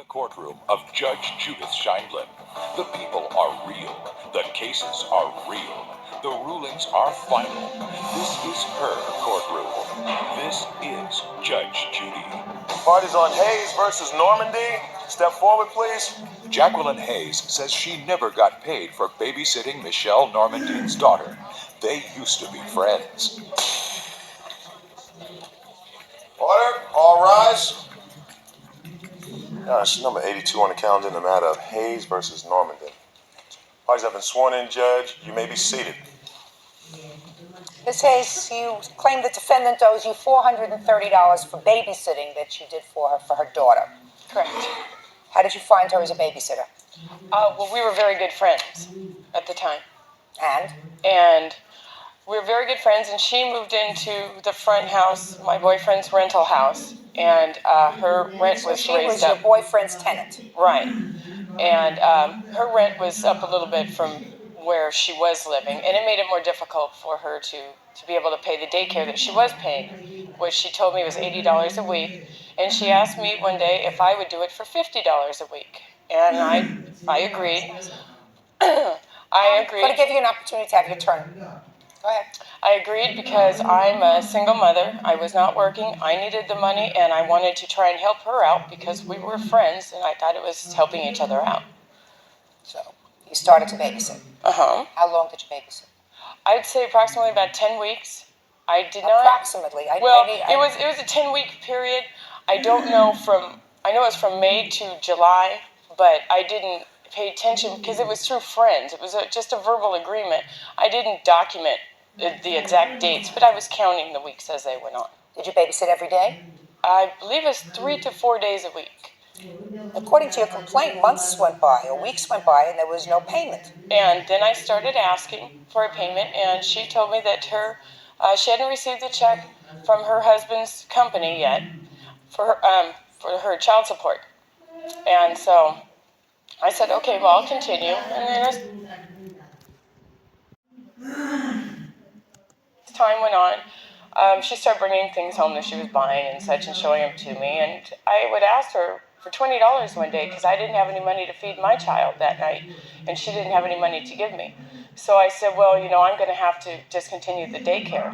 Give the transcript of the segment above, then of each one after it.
courtroom of Judge Judith Scheindlin. The people are real. The cases are real. The rulings are final. This is her courtroom. This is Judge Judy. Party's on Hayes versus Normandy. Step forward, please. Jacqueline Hayes says she never got paid for babysitting Michelle Normandine's daughter. They used to be friends. Order, all rise. Gosh, number 82 on the calendar in the matter of Hayes versus Normandy. Parties have been sworn in, Judge. You may be seated. Ms. Hayes, you claim the defendant owes you $430 for babysitting that you did for her daughter. Correct. How did you find her as a babysitter? Well, we were very good friends at the time. And we were very good friends, and she moved into the front house, my boyfriend's rental house, and her rent was raised up. She was your boyfriend's tenant. Right. And her rent was up a little bit from where she was living, and it made it more difficult for her to be able to pay the daycare that she was paying, which she told me was $80 a week. And she asked me one day if I would do it for $50 a week. And I agreed. I agreed. I'm going to give you an opportunity to have your turn. Go ahead. I agreed because I'm a single mother. I was not working. I needed the money, and I wanted to try and help her out because we were friends, and I thought it was helping each other out. So you started to babysit. Uh-huh. How long did you babysit? I'd say approximately about 10 weeks. I did not. Approximately. It was a 10-week period. I don't know I know it's from May to July, but I didn't pay attention because it was through friends. It was just a verbal agreement. I didn't document the exact dates, but I was counting the weeks as they went on. Did you babysit every day? I believe it's 3 to 4 days a week. According to your complaint, months went by or weeks went by and there was no payment. And then I started asking for a payment, and she told me that she hadn't received a check from her husband's company yet for her child support. And so I said, okay, well, I'll continue. And then as time went on, she started bringing things home that she was buying and such and showing them to me. And I would ask her for $20 one day because I didn't have any money to feed my child that night, and she didn't have any money to give me. So I said, well, I'm going to have to discontinue the daycare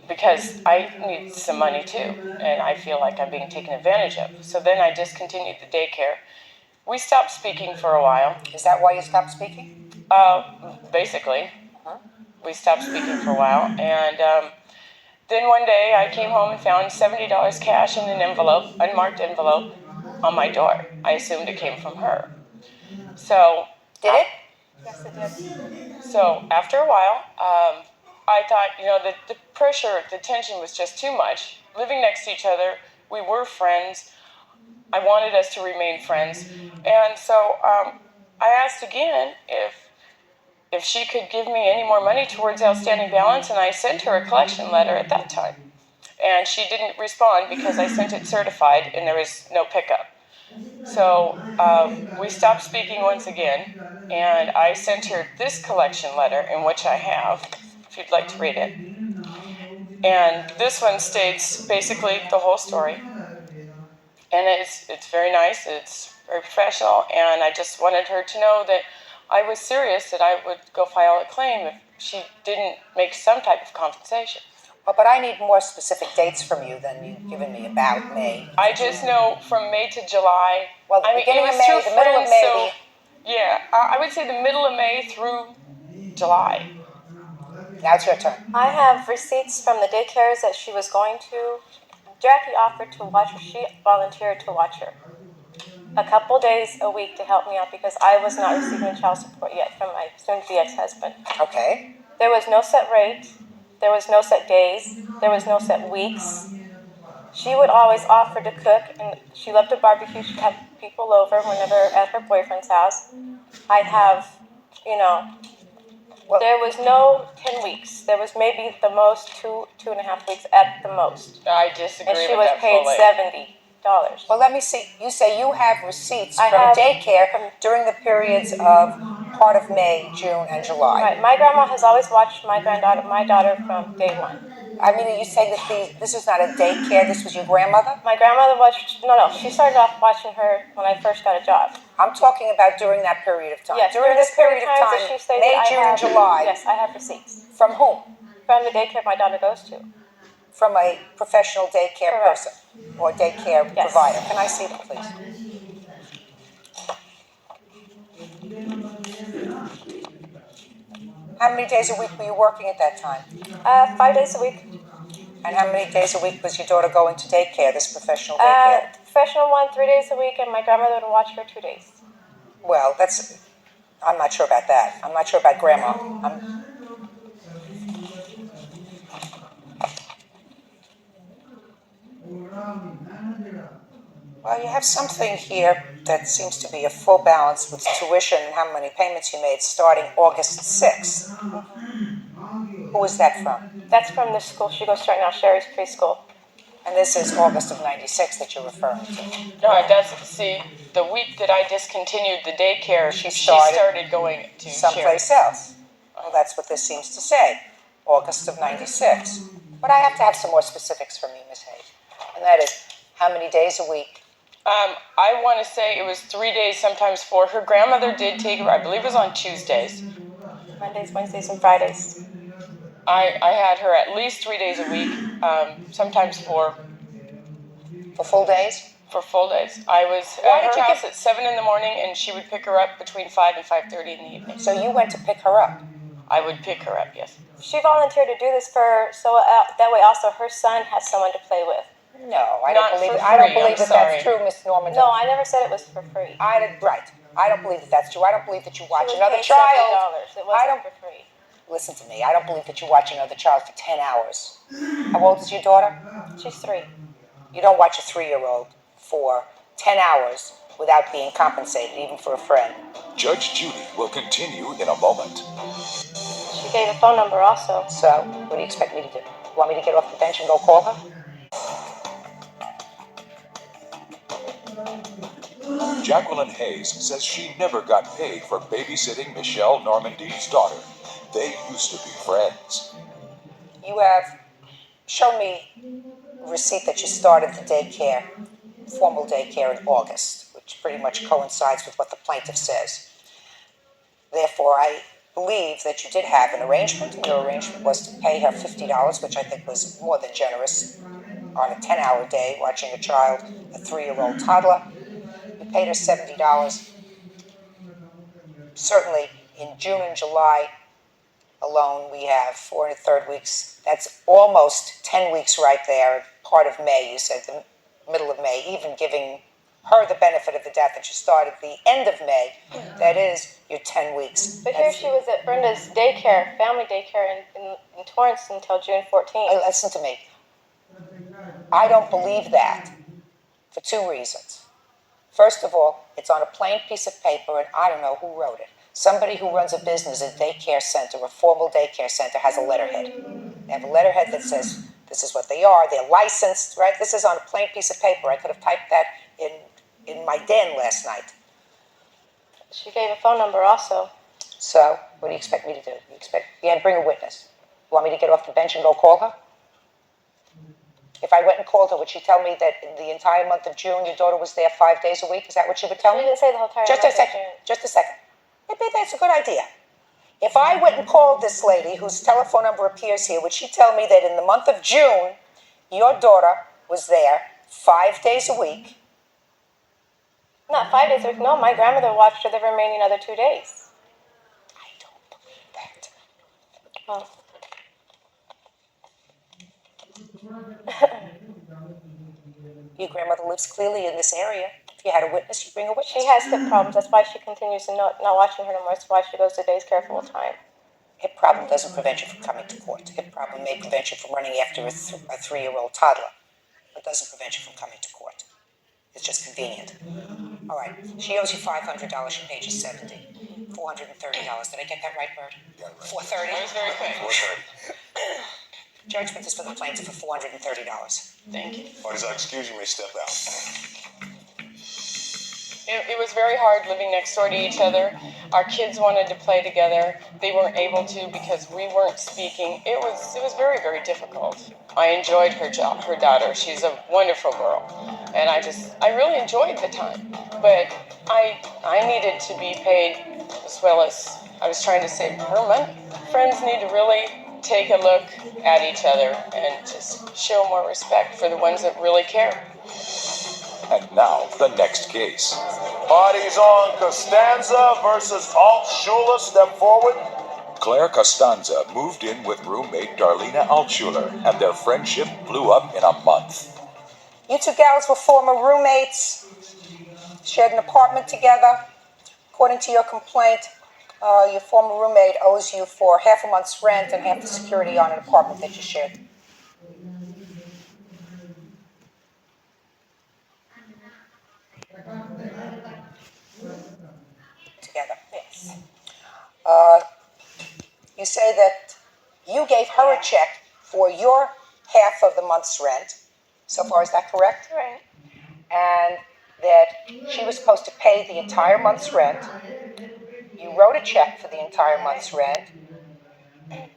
because I need some money too, and I feel like I'm being taken advantage of. So then I discontinued the daycare. We stopped speaking for a while. Is that why you stopped speaking? Basically. We stopped speaking for a while, and then one day I came home and found $70 cash in an envelope, unmarked envelope, on my door. I assumed it came from her. So did it? Yes, it did. So after a while, I thought, the pressure, the tension was just too much. Living next to each other, we were friends. I wanted us to remain friends. And so I asked again if she could give me any more money towards outstanding balance, and I sent her a collection letter at that time. And she didn't respond because I sent it certified and there was no pickup. So we stopped speaking once again, and I sent her this collection letter, in which I have, if you'd like to read it. And this one states basically the whole story. And it's very nice, it's very professional, and I just wanted her to know that I was serious, that I would go file a claim if she didn't make some type of compensation. But I need more specific dates from you than you've given me about May. I just know from May to July. Well, the beginning of May, the middle of May. Yeah, I would say the middle of May through July. Now it's your turn. I have receipts from the daycares that she was going to. Jackie offered to watch her. She volunteered to watch her a couple days a week to help me out because I was not receiving child support yet from my soon-to-be ex-husband. Okay. There was no set rate. There was no set days. There was no set weeks. She would always offer to cook, and she loved to barbecue. She'd have people over whenever at her boyfriend's house. I'd have, there was no 10 weeks. There was maybe the most 2.5 weeks at the most. I disagree with that. And she was paid fully. 70 Well, let me see. You say you have receipts I from have daycare from- during the periods of part of May, June, and July. Right. My grandma has always watched my daughter from day one. I mean, you say that this was not a daycare, this was your grandmother? My grandmother watched, no, she started off watching her when I first got a job. I'm talking about during that period of time. Yes, during this period of times time, that she stayed May, there, June, and July. Yes, I have receipts. From whom? From the daycare my daughter goes to. From a professional daycare Correct. person or daycare Yes. provider. Can I see them, please? How many days a week were you working at that time? 5 days a week. And how many days a week was your daughter going to daycare, this professional daycare? Professional one, 3 days a week, and my grandmother would watch her 2 days. Well, I'm not sure about that. I'm not sure about grandma. Well, you have something here that seems to be a full balance with tuition and how many payments you made starting August 6th. Who is that from? That's from the school she goes to right now, Sherry's preschool. And this is August of '96 that you're referring to. No, it doesn't. See, the week that I discontinued the daycare, she started going to someplace Sherry. else. Well, that's what this seems to say, August of '96. But I have to have some more specifics from you, Ms. Hayes. And that is, how many days a week? I want to say it was 3 days, sometimes 4. Her grandmother did take her, I believe it was on Tuesdays. Mondays, Wednesdays, and Fridays. I had her at least 3 days a week, sometimes 4. For full days? For full days. I was at her house at 7 in the morning, and she would pick her up between 5 and 5:30 in the evening. So you went to pick her up? I would pick her up, yes. She volunteered to do this so that way also her son has someone to play with. No, I don't believe that sorry. that's true, Miss Norman. No, I never said it was for free. Right. I don't believe that that's true. I don't believe that you watch She was another paid child. $70. It wasn't for free. Listen to me. I don't believe that you watch another child for 10 hours. How old is your daughter? She's 3. You don't watch a 3-year-old for 10 hours without being compensated, even for a friend. Judge Judy will continue in a moment. She gave a phone number also. So, what do you expect me to do? You want me to get off the bench and go call her? Jacqueline Hayes says she never got paid for babysitting Michelle Normandy's daughter. They used to be friends. You have shown me a receipt that you started the daycare, formal daycare in August, which pretty much coincides with what the plaintiff says. Therefore, I believe that you did have an arrangement, and your arrangement was to pay her $50, which I think was more than generous, on a 10-hour day watching a child, a 3-year-old toddler. You paid her $70. Certainly, in June and July alone, we have 4 1/3 weeks. That's almost 10 weeks right there. Part of May, you said, the middle of May, even giving her the benefit of the doubt that you started the end of May. That is your 10 weeks. But here she was at Brenda's daycare, family daycare in Torrance until June 14th. Listen to me. I don't believe that for 2 reasons. First of all, it's on a plain piece of paper, and I don't know who wrote it. Somebody who runs a business, a daycare center, a formal daycare center, has a letterhead. They have a letterhead that says this is what they are. They're licensed, right? This is on a plain piece of paper. I could have typed that in my den last night. She gave a phone number also. So, what do you expect me to do? You had to bring a witness. You want me to get off the bench and go call her? If I went and called her, would she tell me that in the entire month of June, your daughter was there 5 days a week? Is that what she would tell me? She didn't say the whole entire Just month a second. of June. Just a second. Maybe that's a good idea. If I went and called this lady, whose telephone number appears here, would she tell me that in the month of June, your daughter was there 5 days a week? Not 5 days a week. No, my grandmother watched her the remaining other 2 days. I don't believe that. Oh. Your grandmother lives clearly in this area. If you had a witness, you'd bring a witness. She has hip problems. That's why she continues to not watching her no more. That's why she goes to day's care full time. Hip problem doesn't prevent you from coming to court. Hip problem may prevent you from running after a 3-year-old toddler, but doesn't prevent you from coming to court. It's just convenient. All right. She owes you $500. She paid you $70. $430. Did I get that right, Bert? Yeah, right. $430. It was very quick. 4:30. Judgment is for the plaintiff for $430. Thank you. Parties are excused, you may step out. It was very hard living next door to each other. Our kids wanted to play together. They weren't able to because we weren't speaking. It was very, very difficult. I enjoyed her daughter. She's a wonderful girl. And I really enjoyed the time. But I needed to be paid as well as I was trying to save her money. Friends need to really take a look at each other and just show more respect for the ones that really care. And now, the next case. Parties on Costanza versus Altshuler. Step forward. Claire Costanza moved in with roommate Darlena Altshuler, and their friendship blew up in a month. You two gals were former roommates, shared an apartment together. According to your complaint, your former roommate owes you for half a month's rent and half the security on an apartment that you shared. Together. Yes. You say that you gave her a check for your half of the month's rent. So far, is that correct? Right. And that she was supposed to pay the entire month's rent. You wrote a check for the entire month's rent.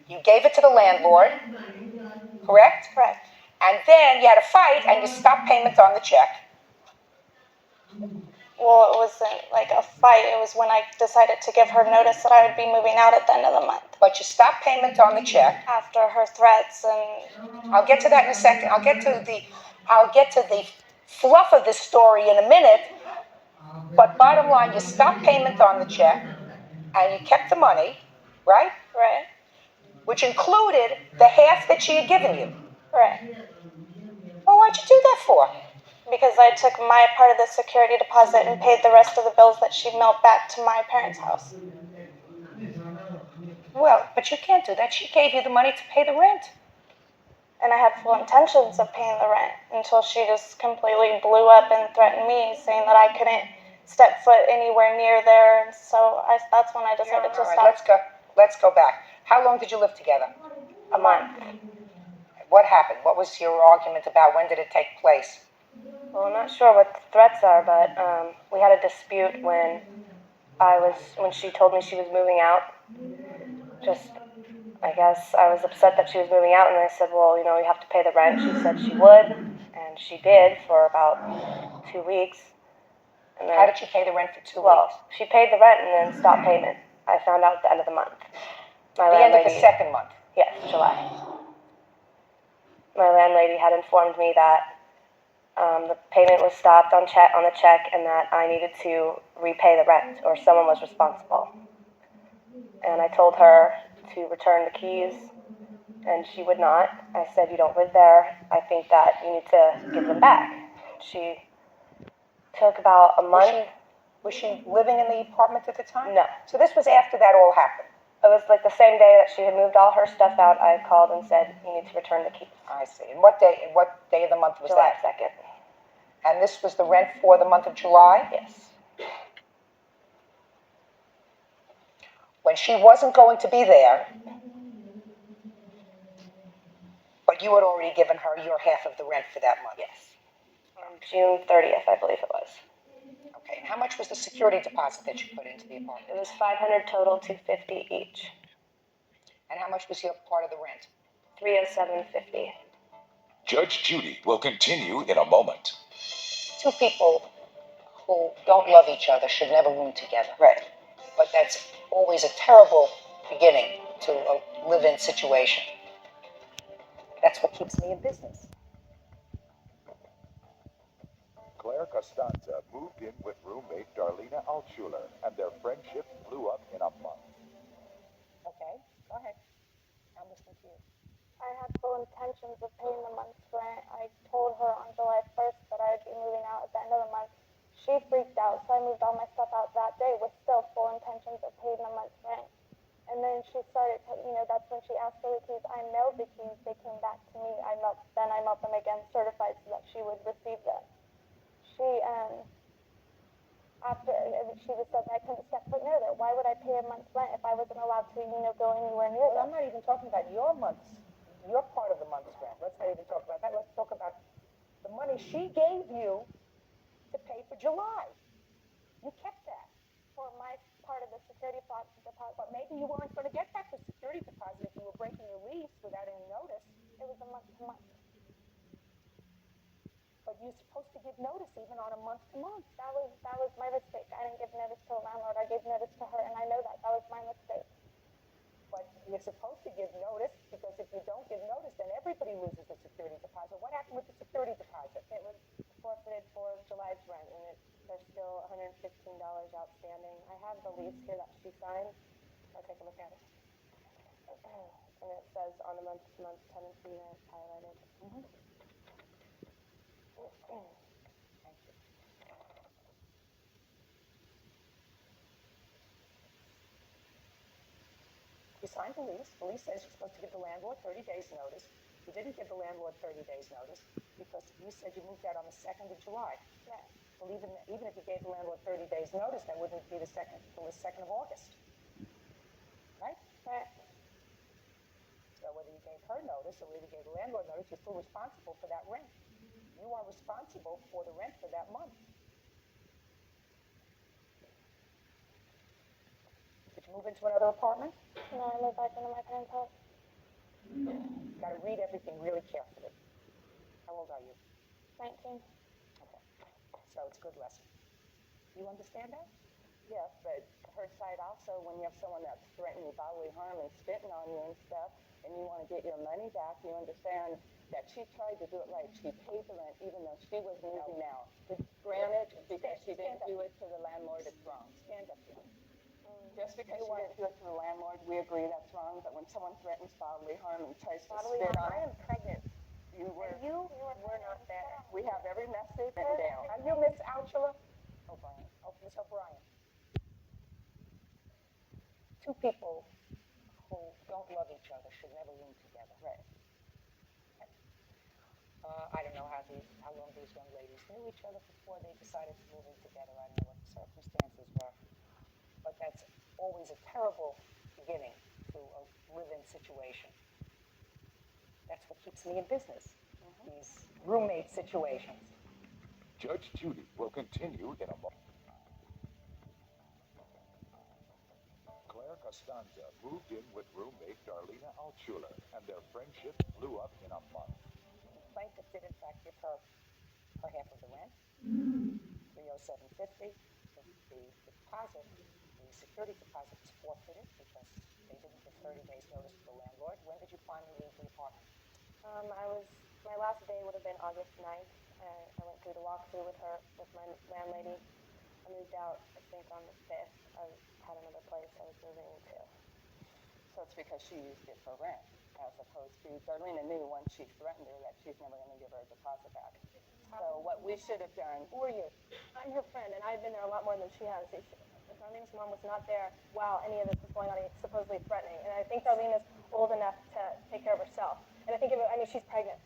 You gave it to the landlord, correct? Correct. And then you had a fight and you stopped payment on the check. Well, it wasn't like a fight. It was when I decided to give her notice that I would be moving out at the end of the month. But you stopped payment on the check. After her threats and I'll get to that in a second. I'll get to the fluff of this story in a minute. But bottom line, you stopped payment on the check and you kept the money, right? right, Which included the half that she had given you. right. Well, why'd you do that for? Because I took my part of the security deposit and paid the rest of the bills that she mailed back to my parents' house. Well, but you can't do that. She gave you the money to pay the rent. And I had full intentions of paying the rent until she just completely blew up and threatened me, saying that I couldn't step foot anywhere near there. And so that's when I decided to stop. Let's go back. How long did you live together? A month. What happened? What was your argument about? When did it take place? Well, I'm not sure what the threats are, but we had a dispute when she told me she was moving out. I guess I was upset that she was moving out, and I said, well, you have to pay the rent. She said she would, and she did for about 2 weeks. And then, how did she pay the rent for 2 weeks? Well, she paid the rent and then stopped payment. I found out at the end of the month. The end of the second month? Yes, July. My landlady had informed me that the payment was stopped on the check and that I needed to repay the rent or someone was responsible. And I told her to return the keys, and she would not. I said, you don't live there. I think that you need to give them back. She took about a month. Was she living in the apartment at the time? No. So this was after that all happened? It was like the same day that she had moved all her stuff out. I called and said, you need to return the keys. I see. And what day of the month was July that? 2nd. And this was the rent for the month of July? Yes. When she wasn't going to be there, but you had already given her your half of the rent for that month? Yes. June 30th, I believe it was. Okay. And how much was the security deposit that you put into the apartment? It was $500 total, $250 each. And how much was your part of the rent? $307.50. Judge Judy will continue in a moment. Two people who don't love each other should never room together. Right. But that's always a terrible beginning to a live-in situation. That's what keeps me in business. Claire Costanza moved in with roommate Darlena Altshuler, and their friendship blew up in a month. Okay, go ahead. I'm listening to you. I had full intentions of paying the month's rent. I told her on July 1st that I'd be moving out at the end of the month. She freaked out, so I moved all my stuff out that day with still full intentions of paying the month's rent. And then she started, that's when she asked for the keys. I mailed the keys. They came back to me. I mailed them again, certified so that she would receive them. She just said that I couldn't step foot near there. Why would I pay a month's rent if I wasn't allowed to, go anywhere near there? I'm not even talking about your month's your part of the month's rent. Let's not even talk about that. Let's talk about the money she gave you to pay for July. You kept that. For my part of the security deposit. But maybe you weren't going to get back the security deposit if you were breaking your lease without any notice. It was a month to month. But you're supposed to give notice even on a month to month. That was my mistake. I didn't give notice to the landlord. I gave notice to her, and I know that. That was my mistake. But you're supposed to give notice, because if you don't give notice, then everybody loses the security deposit. What happened with the security deposit? It was forfeited for July's rent, and there's still $115 outstanding. I have the lease here that she signed. I'll take a look at it. And it says on the month-to-month tenancy rent highlighted. Thank you. You signed the lease. The lease says you're supposed to give the landlord 30 days notice. You didn't give the landlord 30 days notice because you said you moved out on the 2nd of July. Yeah. Well, even if you gave the landlord 30 days notice, that wouldn't be the 2nd of August. Right? Right. So whether you gave her notice or whether you gave the landlord notice, you're still responsible for that rent. You are responsible for the rent for that month. Did you move into another apartment? No, I moved back into my parents' house. You've got to read everything really carefully. How old are you? 19. Okay. So it's a good lesson. You understand that? Yes, but her side also, when you have someone that's threatening bodily harm and spitting on you and stuff, and you want to get your money back, you understand that she tried to do it right. She paid the rent even though she was moving out. Granted, because she didn't do it to the landlord, it's wrong. Stand up here. Just because she didn't do it to the landlord, we agree that's wrong, but when someone threatens bodily harm and tries to spit on I am pregnant. you were You were not there. we have every message written down. Are you Miss Alchula? O'Brien. Oh, Miss O'Brien. Two people who don't love each other should never room together. Right. I don't know how long these young ladies knew each other before they decided to move in together. I don't know what the circumstances were. But that's always a terrible beginning to a live-in situation. That's what keeps me in business, these roommate situations. Judge Judy will continue in a moment. Claire Costanza moved in with roommate Darlena Altschuler, and their friendship blew up in a month. The plaintiff did, in fact, give her half of the rent, $307.50. The deposit, the security deposit, was forfeited because they didn't give 30 days notice to the landlord. When did you finally leave the apartment? My last day would have been August 9th. I went through the walkthrough with my landlady. I moved out, I think, on the 5th. I had another place I was moving to. So it's because she used it for rent, as opposed to Darlena knew once she threatened her that she's never going to give her a deposit back. So what we should have done. Who are you? I'm her friend, and I've been there a lot more than she has. Darlena's mom was not there while any of this was going on, supposedly threatening. And I think Darlena's old enough to take care of herself. And I think she's pregnant.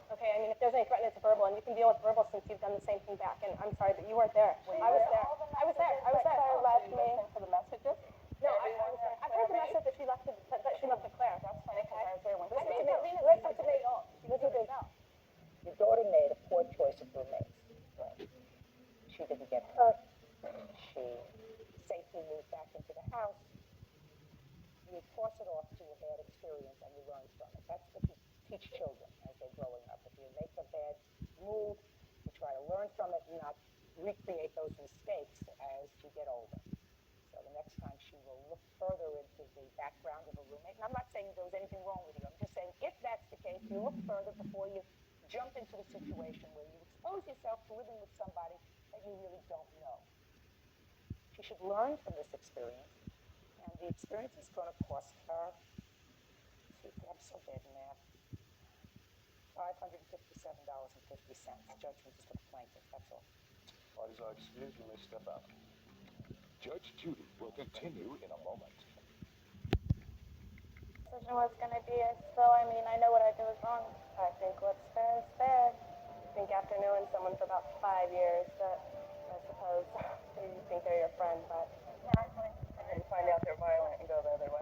Okay, I mean, if there's any threat, it's verbal, and you can deal with verbal since you've done the same thing back. And I'm sorry, but you weren't there. I was there. I was there. Claire left me for the messages. No, I was there. I've heard the message that she left to Claire. That's funny because I was there when she Listen to left. me. Listen to me. Listen to me. Your daughter made a poor choice of roommates. She didn't get hurt. She safely moved back into the house. You toss it off to a bad experience and you learn from it. That's what you teach children as they're growing up. If you make a bad move, you try to learn from it and not recreate those mistakes as you get older. So the next time she will look further into the background of a roommate. And I'm not saying there was anything wrong with you. I'm just saying if that's the case, you look further before you jump into a situation where you expose yourself to living with somebody that you really don't know. She should learn from this experience. And the experience is going to cost her, I'm so bad in math, $557.50. Judgment is for the plaintiff, that's all. Parties are excused. You may step out. Judge Judy will continue in a moment. Decision was going to be I know what I did was wrong. I think what's fair is fair. I think after knowing someone for about 5 years, that I suppose you think they're your friend, but And find out they're violent and go the other way.